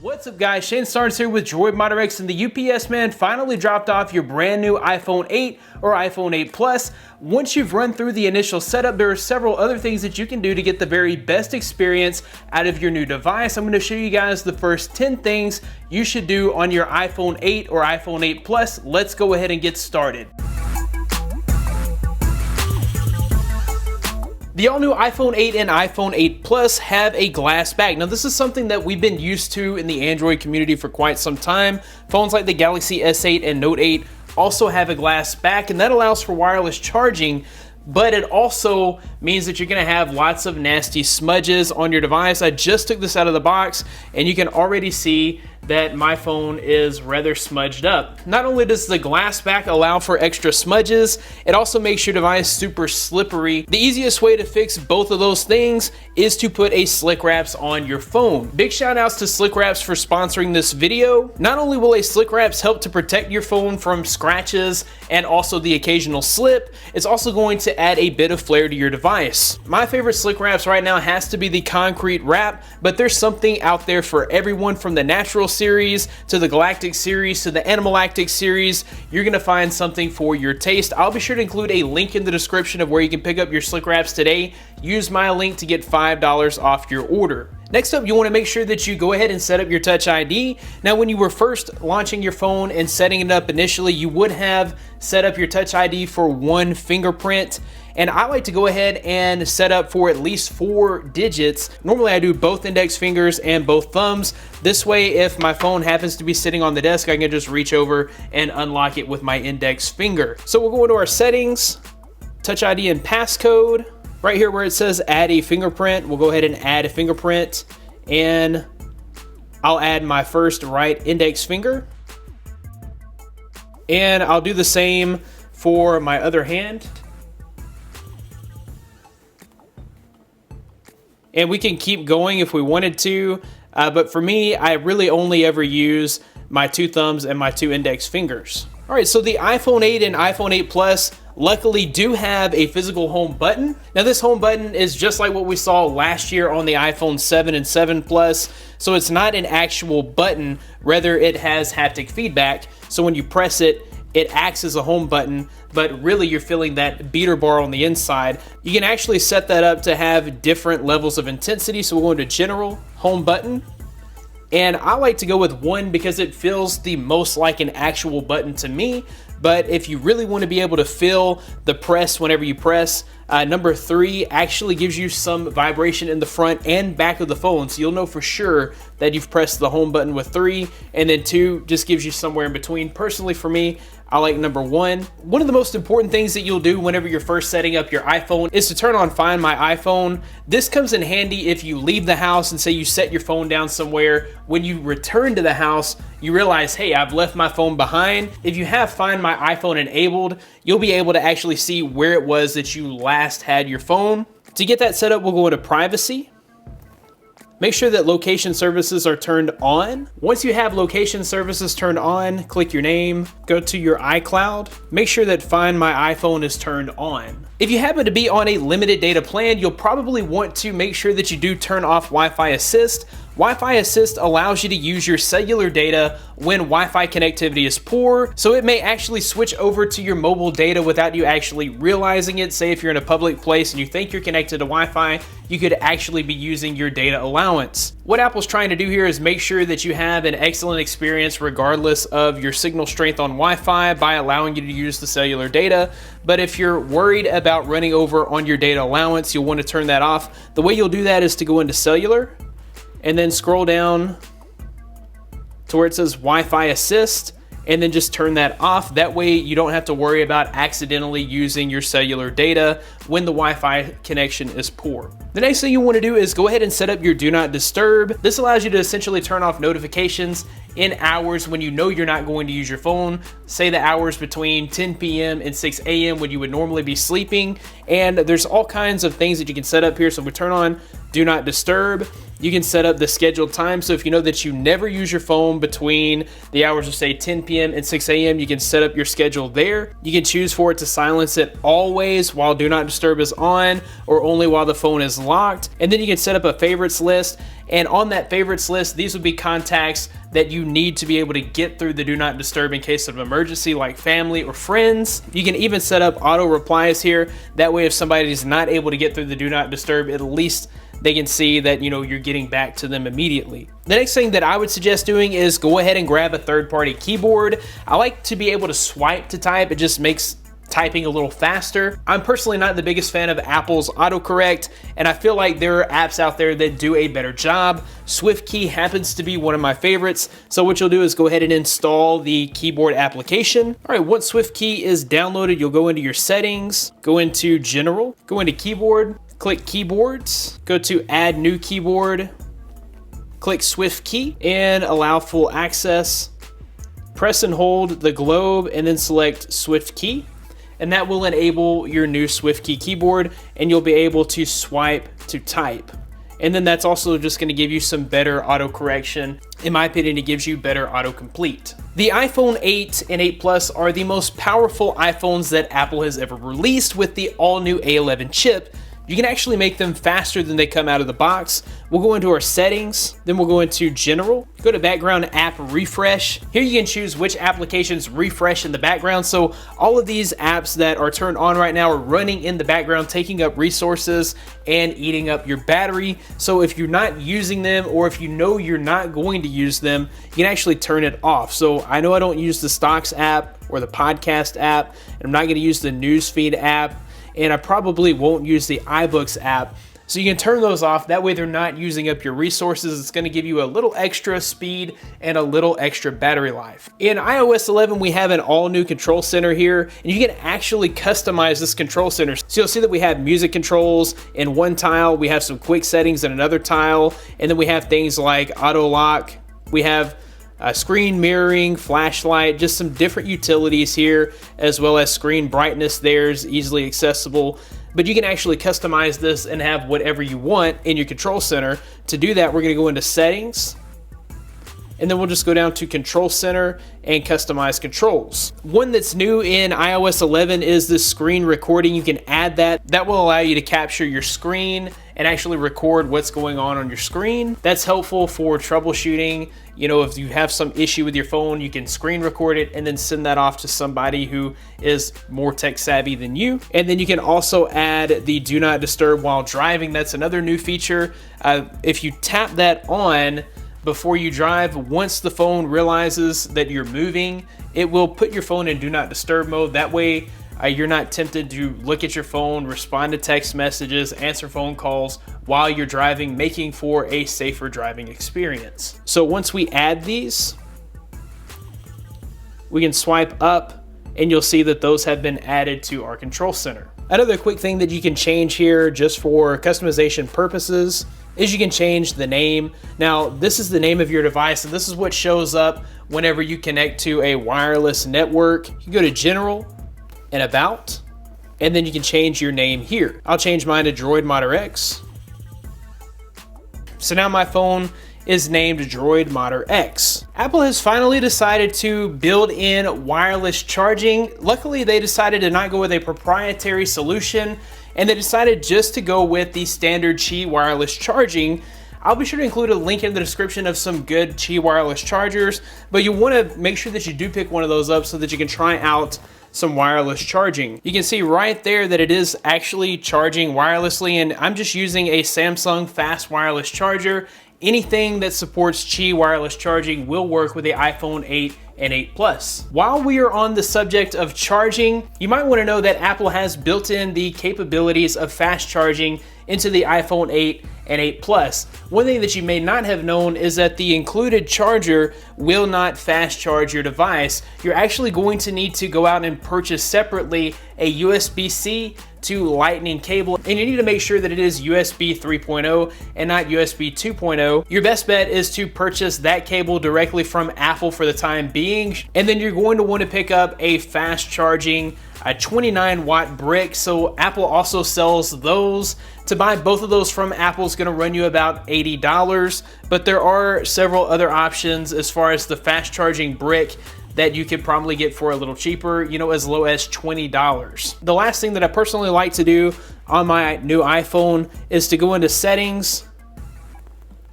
What's up guys, Shane Starnes here with Droid Modder X, and the UPS man finally dropped off your brand new iPhone 8 or iPhone 8 Plus. Once you've run through the initial setup, there are several other things that you can do to get the very best experience out of your new device. I'm going to show you guys the first 10 things you should do on your iPhone 8 or iPhone 8 Plus. Let's go ahead and get started. The all-new iPhone 8 and iPhone 8 Plus have a glass back. Now, this is something that we've been used to in the Android community for quite some time. Phones like the Galaxy S8 and Note 8 also have a glass back, and that allows for wireless charging, but it also means that you're gonna have lots of nasty smudges on your device. I just took this out of the box, and you can already see that my phone is rather smudged up. Not only does the glass back allow for extra smudges, it also makes your device super slippery. The easiest way to fix both of those things is to put a Slick Wraps on your phone. Big shout outs to Slick Wraps for sponsoring this video. Not only will a Slick Wraps help to protect your phone from scratches and also the occasional slip, it's also going to add a bit of flair to your device. My favorite Slick Wraps right now has to be the concrete wrap, but there's something out there for everyone, from the natural series to the galactic series to the animalactic series. You're gonna find something for your taste. I'll be sure to include a link in the description of where you can pick up your Slick Wraps today. Use my link to get $5 off your order. Next up, you want to make sure that you go ahead and set up your Touch ID. Now, when you were first launching your phone and setting it up initially, you would have set up your Touch ID for one fingerprint. And I like to go ahead and set up for at least 4 digits. Normally I do both index fingers and both thumbs. This way, if my phone happens to be sitting on the desk, I can just reach over and unlock it with my index finger. So we'll go into our settings, Touch ID and passcode. Right here where it says add a fingerprint, we'll go ahead and add a fingerprint, and I'll add my first right index finger. And I'll do the same for my other hand. And we can keep going if we wanted to, but for me, I really only ever use my 2 thumbs and my 2 index fingers. All right, so the iPhone 8 and iPhone 8 Plus luckily do have a physical home button. Now, this home button is just like what we saw last year on the iPhone 7 and 7 Plus, so it's not an actual button, rather it has haptic feedback. So when you press it, it acts as a home button, but really you're feeling that beater bar on the inside. You can actually set that up to have different levels of intensity. So we'll go into General, Home Button. And I like to go with 1 because it feels the most like an actual button to me. But if you really want to be able to feel the press whenever you press, number 3 actually gives you some vibration in the front and back of the phone. So you'll know for sure that you've pressed the home button with 3, and then 2 just gives you somewhere in between. Personally, for me, I like number 1. One of the most important things that you'll do whenever you're first setting up your iPhone is to turn on Find My iPhone. This comes in handy if you leave the house and say you set your phone down somewhere. When you return to the house, you realize, hey, I've left my phone behind. If you have Find My iPhone enabled, you'll be able to actually see where it was that you last had your phone. To get that set up, we'll go into Privacy. Make sure that location services are turned on. Once you have location services turned on, click your name, go to your iCloud. Make sure that Find My iPhone is turned on. If you happen to be on a limited data plan, you'll probably want to make sure that you do turn off Wi-Fi Assist. Wi-Fi Assist allows you to use your cellular data when Wi-Fi connectivity is poor, so it may actually switch over to your mobile data without you actually realizing it. Say if you're in a public place and you think you're connected to Wi-Fi, you could actually be using your data allowance. What Apple's trying to do here is make sure that you have an excellent experience regardless of your signal strength on Wi-Fi by allowing you to use the cellular data. But if you're worried about running over on your data allowance, you'll want to turn that off. The way you'll do that is to go into Cellular, and then scroll down to where it says Wi-Fi Assist, and then just turn that off. That way you don't have to worry about accidentally using your cellular data when the Wi-Fi connection is poor. The next thing you want to do is go ahead and set up your Do Not Disturb. This allows you to essentially turn off notifications in hours when you know you're not going to use your phone. Say the hours between 10 p.m. and 6 a.m. when you would normally be sleeping. And there's all kinds of things that you can set up here. So we turn on Do Not Disturb. You can set up the scheduled time. So if you know that you never use your phone between the hours of say 10 p.m. and 6 a.m., you can set up your schedule there. You can choose for it to silence it always while Do Not disturb is on or only while the phone is locked. And then you can set up a favorites list. And on that favorites list, these would be contacts that you need to be able to get through the do not disturb in case of emergency, like family or friends. You can even set up auto replies here. That way, if somebody's not able to get through the do not disturb, at least they can see that, you know, you're getting back to them immediately. The next thing that I would suggest doing is go ahead and grab a third-party keyboard. I like to be able to swipe to type. It just makes typing a little faster. I'm personally not the biggest fan of Apple's autocorrect, and I feel like there are apps out there that do a better job. SwiftKey happens to be one of my favorites. So what you'll do is go ahead and install the keyboard application. All right, once SwiftKey is downloaded, you'll go into your settings, go into General, go into Keyboard, click Keyboards, go to Add New Keyboard, click SwiftKey, and allow full access. Press and hold the globe and then select SwiftKey. And that will enable your new SwiftKey keyboard, and you'll be able to swipe to type. And then that's also just going to give you some better autocorrection. In my opinion, it gives you better autocomplete. The iPhone 8 and 8 Plus are the most powerful iPhones that Apple has ever released with the all-new A11 chip. You can actually make them faster than they come out of the box. We'll go into our settings, then we'll go into General, go to Background App Refresh. Here you can choose which applications refresh in the background. So all of these apps that are turned on right now are running in the background, taking up resources and eating up your battery. So if you're not using them, or if you know you're not going to use them, you can actually turn it off. So I know I don't use the Stocks app or the Podcast app, and I'm not going to use the Newsfeed app, and I probably won't use the iBooks app. So you can turn those off. That way they're not using up your resources. It's going to give you a little extra speed and a little extra battery life. In iOS 11, we have an all new control center here, and you can actually customize this control center. So you'll see that we have music controls in one tile. We have some quick settings in another tile. And then we have things like auto lock. We have screen mirroring, flashlight, just some different utilities here, as well as screen brightness. There's easily accessible, but you can actually customize this and have whatever you want in your control center. To do that, we're going to go into settings, and then we'll just go down to control center and customize controls. One that's new in iOS 11 is this screen recording. You can add that. That will allow you to capture your screen and actually record what's going on your screen. That's helpful for troubleshooting. You know, if you have some issue with your phone, you can screen record it and then send that off to somebody who is more tech savvy than you. And then you can also add the do not disturb while driving. That's another new feature. If you tap that on before you drive, once the phone realizes that you're moving, it will put your phone in do not disturb mode. That way you're not tempted to look at your phone, respond to text messages, answer phone calls while you're driving, making for a safer driving experience. So once we add these, we can swipe up and you'll see that those have been added to our control center. Another quick thing that you can change here just for customization purposes is you can change the name. Now, this is the name of your device, and this is what shows up whenever you connect to a wireless network. You go to General and About, and then you can change your name here. I'll change mine to Droid Modder X. So now my phone is named Droid Modder X. Apple has finally decided to build in wireless charging. Luckily, they decided to not go with a proprietary solution, and they decided just to go with the standard Qi wireless charging. I'll be sure to include a link in the description of some good Qi wireless chargers, but you want to make sure that you do pick one of those up so that you can try out some wireless charging. You can see right there that it is actually charging wirelessly, and I'm just using a Samsung fast wireless charger. Anything that supports Qi wireless charging will work with the iPhone 8 and 8 Plus. While we are on the subject of charging, you might want to know that Apple has built in the capabilities of fast charging into the iPhone 8 and 8 Plus. One thing that you may not have known is that the included charger will not fast charge your device. You're actually going to need to go out and purchase separately a USB-C to Lightning cable, and you need to make sure that it is USB 3.0 and not USB 2.0. Your best bet is to purchase that cable directly from Apple for the time being, and then you're going to want to pick up a fast charging 29 watt brick. So Apple also sells those. To buy both of those from Apple is going to run you about $80, but there are several other options as far as the fast charging brick that you could probably get for a little cheaper, you know, as low as $20. The last thing that I personally like to do on my new iPhone is to go into settings,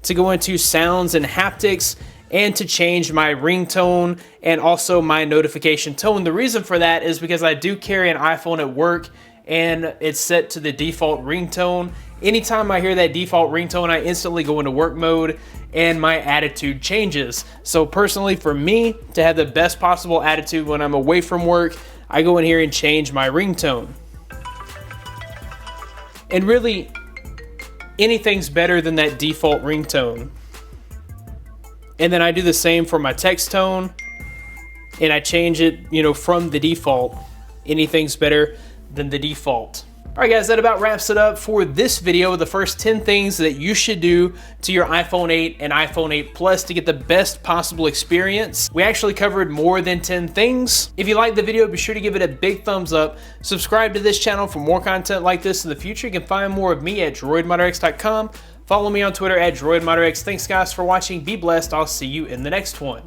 to go into sounds and haptics, and to change my ringtone and also my notification tone. The reason for that is because I do carry an iPhone at work and it's set to the default ringtone. Anytime I hear that default ringtone, I instantly go into work mode and my attitude changes. So personally, for me, to have the best possible attitude when I'm away from work, I go in here and change my ringtone. And really, anything's better than that default ringtone. And then I do the same for my text tone, and I change it, you know, from the default. Anything's better than the default. All right, guys, that about wraps it up for this video. The first 10 things that you should do to your iPhone 8 and iPhone 8 Plus to get the best possible experience. We actually covered more than 10 things. If you liked the video, be sure to give it a big thumbs up. Subscribe to this channel for more content like this in the future. You can find more of me at droidmodderx.com. Follow me on Twitter at droidmodderx. Thanks, guys, for watching. Be blessed. I'll see you in the next one.